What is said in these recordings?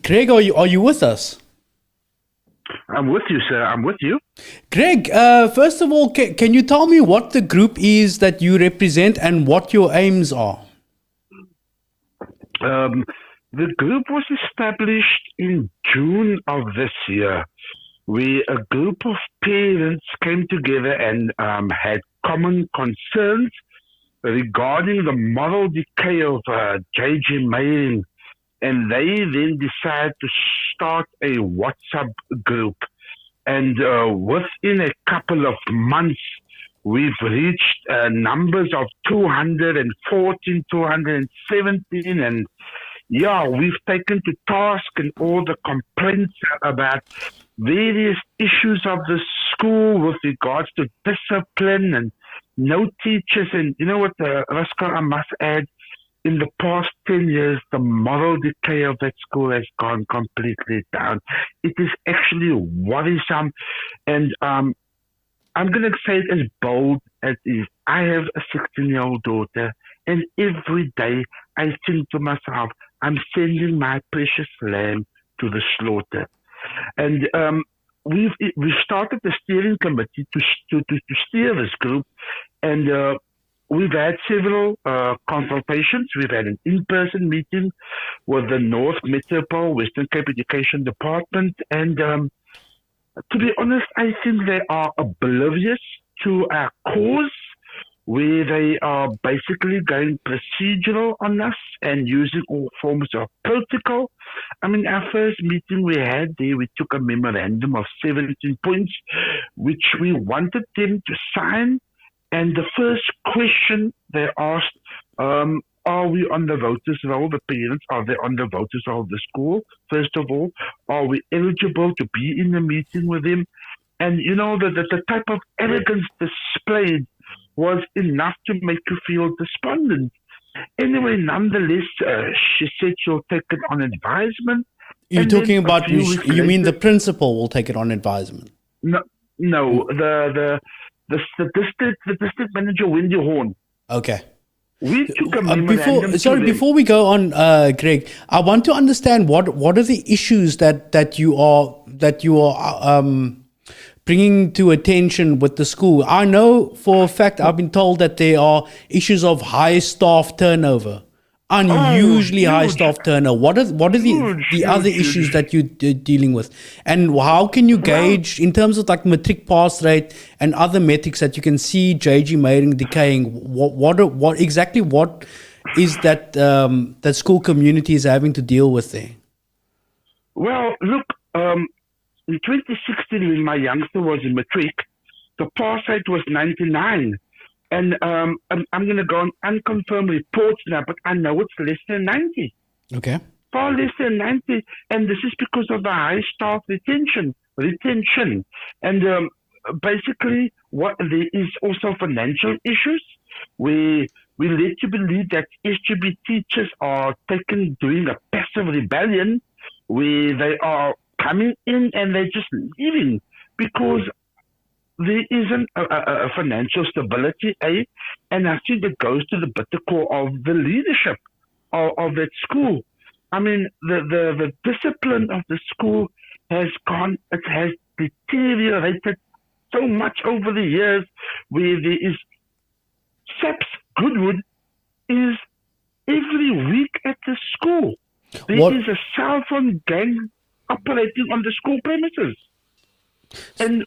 Greg, are you with us? I'm with you, sir. I'm with you. Greg, first of all, can you tell me what the group is that you represent and what your aims are? The group was established in June of this year. A group of parents came together and had common concerns regarding the moral decay of JG Meiring, and they then decided to start a WhatsApp group. And within a couple of months, we've reached numbers of 214, 217, and yeah, we've taken to task and all the complaints about various issues of the school with regards to discipline and no teachers. And you know what, ROSCOE, I must add, in the past 10 years, the moral decay of that school has gone completely down. It is actually worrisome. And I'm going to say it as bold as it is. I have a 16-year-old daughter, and every day I think to myself, I'm sending my precious lamb to the slaughter. And we've started the steering committee to steer this group, and we've had several consultations. We've had an in-person meeting with the North Metropole Western Cape Education Department, and to be honest, I think they are oblivious to our cause, where they are basically going procedural on us and using all forms of protocol. I mean, our first meeting we had there, we took a memorandum of 17 points, which we wanted them to sign. And the first question they asked, are we on the voters roll? The parents, are they on the voters roll of the school? First of all, are we eligible to be in the meeting with them? And you know, the type of arrogance displayed was enough to make you feel despondent. Anyway, nonetheless, she said she'll take it on advisement. You're talking about, you mean the principal will take it on advisement? No, the district manager, Wendy Horn. Okay. We took a memorandum before we go on, Greg, I want to understand what are the issues that you are bringing to attention with the school. I know for a fact, I've been told that there are issues of high staff turnover, unusually high staff turnover. What are the other issues that you're dealing with, and how can you gauge in terms of like matric pass rate and other metrics that you can see JG Meiring decaying? What exactly is that that school community is having to deal with there? Well, look. In 2016, when my youngster was in matric, the pass rate was 99. And I'm going to go on unconfirmed reports now, but I know it's less than 90. Okay. Far less than 90. And this is because of the high staff retention. And basically, there is also financial issues. We led to believe that SGB teachers are doing a passive rebellion, where they are coming in and they're just leaving because there isn't a financial stability, and I think that goes to the bitter core of the leadership of that school. I mean, the discipline of the school has deteriorated so much over the years, where there is SAPS Goodwood is every week at the school. There is a cell phone gang operating on the school premises, and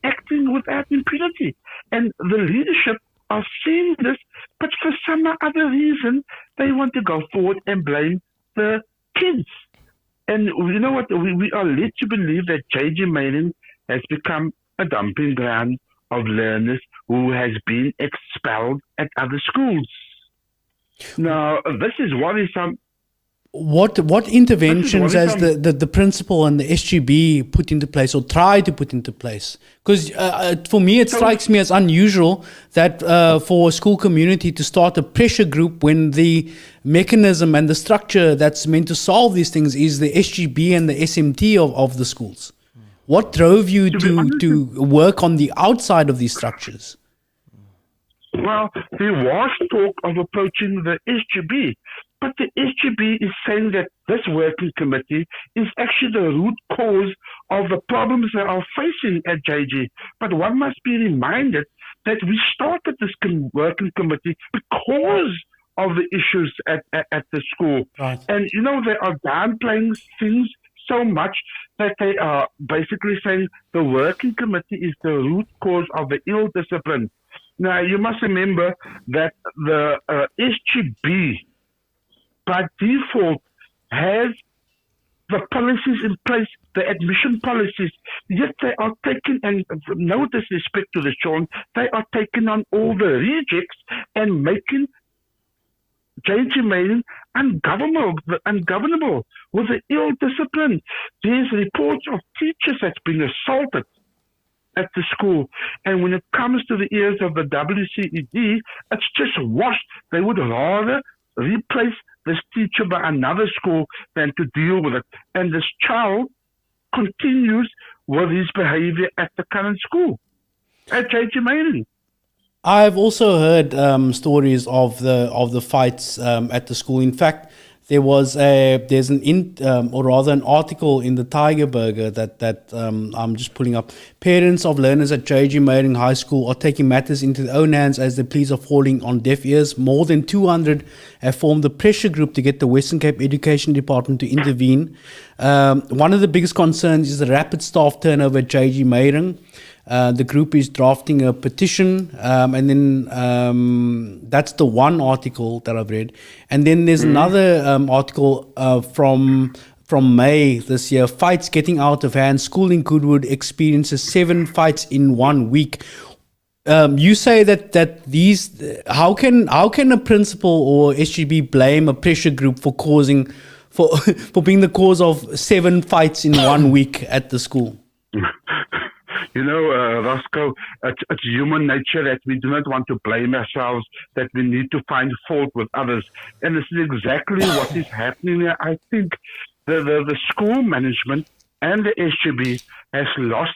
acting without impunity. And the leadership are seeing this, but for some other reason, they want to go forward and blame the kids. And you know what? We are led to believe that JG Meiring has become a dumping ground of learners who has been expelled at other schools. Now, this is worrisome. What interventions has the principal and the SGB put into place or tried to put into place? Because for me, it strikes me as unusual that for a school community to start a pressure group when the mechanism and the structure that's meant to solve these things is the SGB and the SMT of the schools. What drove you to work on the outside of these structures? Well, there was talk of approaching the SGB, But the SGB is saying that this working committee is actually the root cause of the problems they are facing at JG. But one must be reminded that we started this working committee because of the issues at the school. Right. And, they are downplaying things so much that they are basically saying the working committee is the root cause of the ill discipline. Now, you must remember that the SGB, by default, has the policies in place, the admission policies, yet they are taking, and no disrespect to the Sean, they are taking on all the rejects and making JG Meiring ungovernable with the ill discipline. There's reports of teachers that's been assaulted at the school, and when it comes to the ears of the WCED, it's just washed. They would rather replace this teacher by another school than to deal with it. And this child continues with his behavior at the current school, at JG Meiring. I've also heard stories of the fights at the school. In fact, there's an article in the Tiger Burger that I'm just pulling up. Parents of learners at JG Meiring High School are taking matters into their own hands as the pleas are falling on deaf ears. More than 200 have formed a pressure group to get the Western Cape Education Department to intervene. One of the biggest concerns is the rapid staff turnover at JG Meiring. The group is drafting a petition, and then that's the one article that I've read. And then there's another article from May this year. Fights getting out of hand. School in Goodwood experiences 7 fights in 1 week. You say that these how can a principal or SGB blame a pressure group for being the cause of 7 fights in 1 week at the school? ROSCOE, it's human nature that we do not want to blame ourselves, that we need to find fault with others. And this is exactly what is happening here. I think the school management and the SGB has lost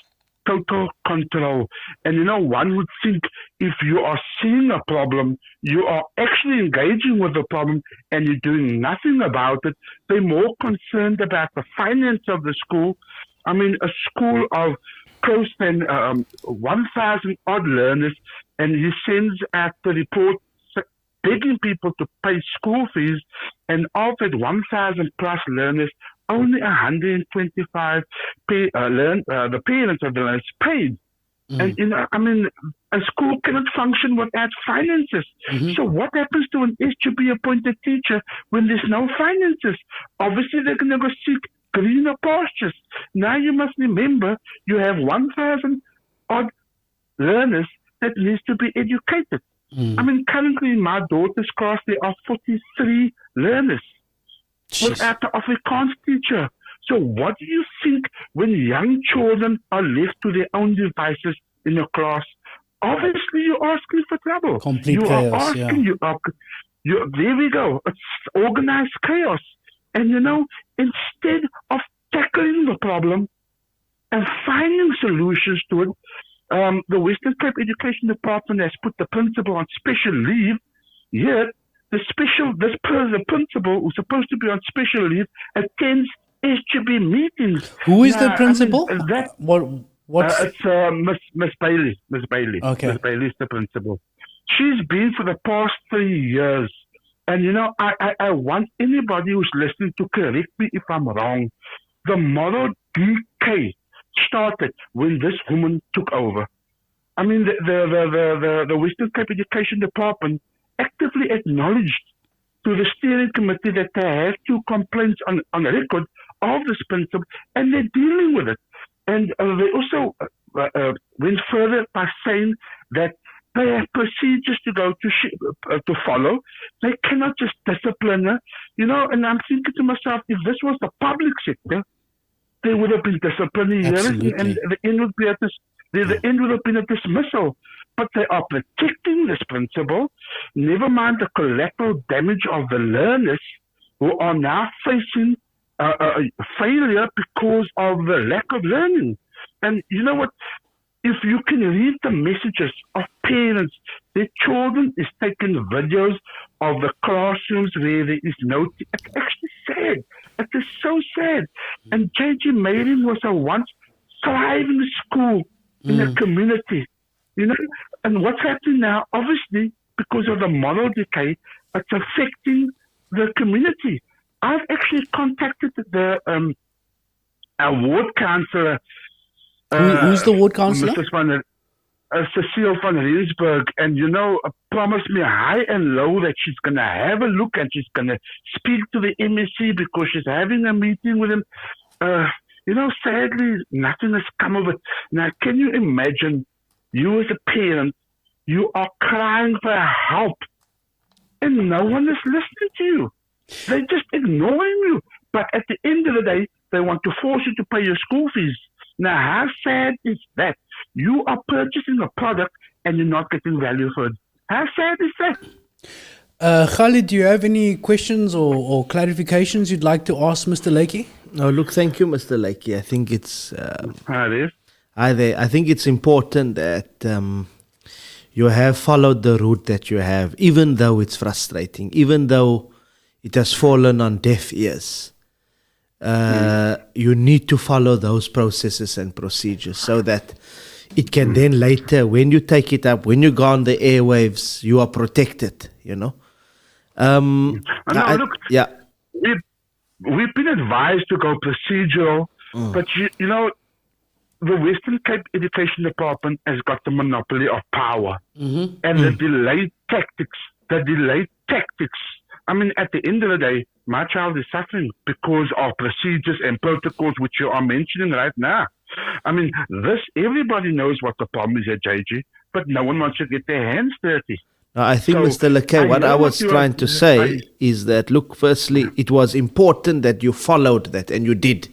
total control. And, one would think if you are seeing a problem, you are actually engaging with the problem and you're doing nothing about it. They're more concerned about the finance of the school. I mean, a school of close than 1,000 odd learners, and he sends out the report begging people to pay school fees, and of that 1,000 plus learners, only 125 the parents of the learners paid. And a school cannot function without finances. So what happens to an SGB appointed teacher when there's no finances? Obviously they're going to go seek greener pastures. Now you must remember you have 1,000 odd learners that needs to be educated. Currently in my daughter's class there are 43 learners without the Afrikaans teacher. So what do you think when young children are left to their own devices in a class? Obviously you're asking for trouble. Complete chaos, there we go. It's organized chaos. And instead of tackling the problem and finding solutions to it, the Western Cape Education Department has put the principal on special leave. Yet the principal who's supposed to be on special leave attends SGB meetings. Who is the principal? It's Miss Bailey. Miss Bailey. Okay. Miss Bailey is the principal. She's been for the past 3 years. And I want anybody who's listening to correct me if I'm wrong. The moral decay started when this woman took over. I mean, the Western Cape Education Department actively acknowledged to the steering committee that they have 2 complaints on record of this principal, and they're dealing with it. And they also went further by saying that they have procedures to go to follow. They cannot just discipline her, And I'm thinking to myself, if this was the public sector, they would have been disciplining her, and the end would be the end would have been a dismissal. But they are protecting this principle. Never mind the collateral damage of the learners who are now facing failure because of the lack of learning. And you know what? If you can read the messages of parents Their children is taking videos of the classrooms where there is no. It's actually sad. It is so sad. And JG Meiring was a once thriving school in the community, you know. And what's happening now? Obviously, because of the moral decay, it's affecting the community. I've actually contacted the ward councillor. Who's the ward councillor? Cecile van Rensburg, and promised me high and low that she's going to have a look and she's going to speak to the MSC because she's having a meeting with him. Sadly, nothing has come of it. Now, can you imagine, you as a parent, you are crying for help and no one is listening to you. They're just ignoring you. But at the end of the day, they want to force you to pay your school fees. Now, how sad is that? You are purchasing a product and you're not getting value for it. How sad is that? Khalid, do you have any questions or clarifications you'd like to ask Mr. Lakey? No, look, thank you, Mr. Lakey. I think it's Hi there. I think it's important that you have followed the route that you have, even though it's frustrating, even though it has fallen on deaf ears. You need to follow those processes and procedures so that it can then later, when you take it up, when you go on the airwaves, you are protected, Look, yeah. We've been advised to go procedural, but the Western Cape Education Department has got the monopoly of power. And the delayed tactics. I mean, at the end of the day, my child is suffering because of procedures and protocols which you are mentioning right now. I mean, everybody knows what the problem is at JG, but no one wants to get their hands dirty. No, I think, Mr. Lakey, what I was trying to say is that, look, firstly, it was important that you followed that, and you did.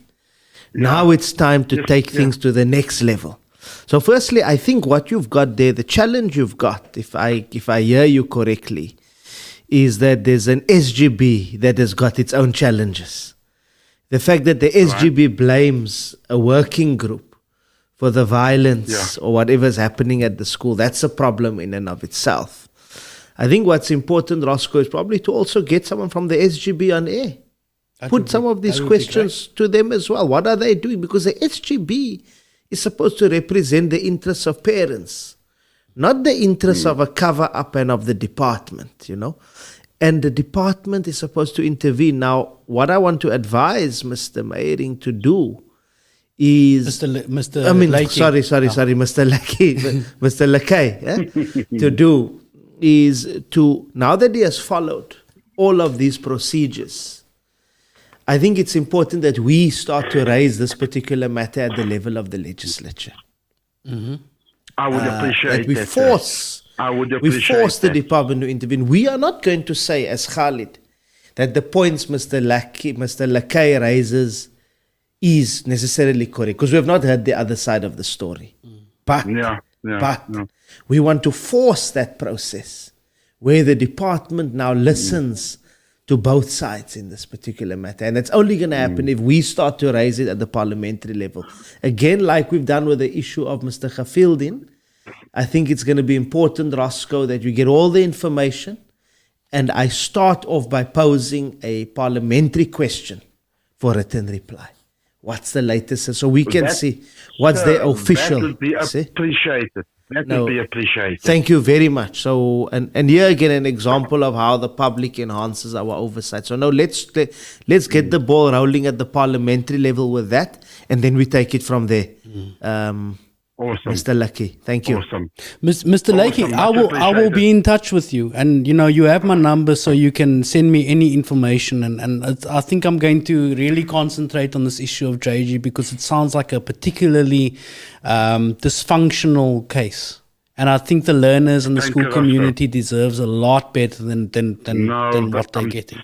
Now it's time to take things to the next level. So firstly, I think what you've got there, the challenge you've got, if I hear you correctly, is that there's an SGB that has got its own challenges. The fact that the SGB blames a working group for the violence or whatever's happening at the school, that's a problem in and of itself. I think what's important, ROSCOE, is probably to also get someone from the SGB on air. Put some of these questions to them as well. What are they doing? Because the SGB is supposed to represent the interests of parents, not the interests of a cover-up and of the department, And the department is supposed to intervene. Now, what I want to advise Mr. Meiring to do is... Mr. Lakey. Sorry, Mr. Lakey. Mr. Lakey, to do is to, now that he has followed all of these procedures, I think it's important that we start to raise this particular matter at the level of the legislature. I would appreciate that. We force the department to intervene. We are not going to say, as Khalid, that the points Mr. Lakey raises is necessarily correct, because we have not heard the other side of the story. But we want to force that process where the department now listens to both sides in this particular matter. And it's only going to happen if we start to raise it at the parliamentary level. Again, like we've done with the issue of Mr. Khafildin, I think it's going to be important, ROSCOE, that you get all the information. And I start off by posing a parliamentary question for written reply. What's the latest? So we can see what's the official. That would be appreciated. Would be appreciated. Thank you very much. So, and here again an example of how the public enhances our oversight. So now let's get the ball rolling at the parliamentary level with that, and then we take it from there. Awesome. Mr. Lakey, thank you. Awesome. Mr. Lakey, Awesome. I will be in touch with you, and you have my number, so you can send me any information. And I think I'm going to really concentrate on this issue of JG, because it sounds like a particularly dysfunctional case. And I think the learners and the school community deserves a lot better than what they're getting.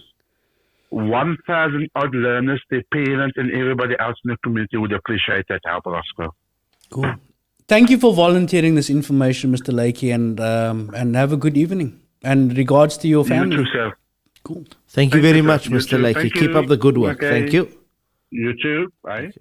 1,000 odd learners, their parents, and everybody else in the community would appreciate that help, ROSCOE. Cool. Thank you for volunteering this information, Mr. Lakey, and have a good evening. And regards to your family. You too, sir. Cool. Thank you very much, Mr. Lakey. Keep up the good work. Okay. Thank you. You too. Bye.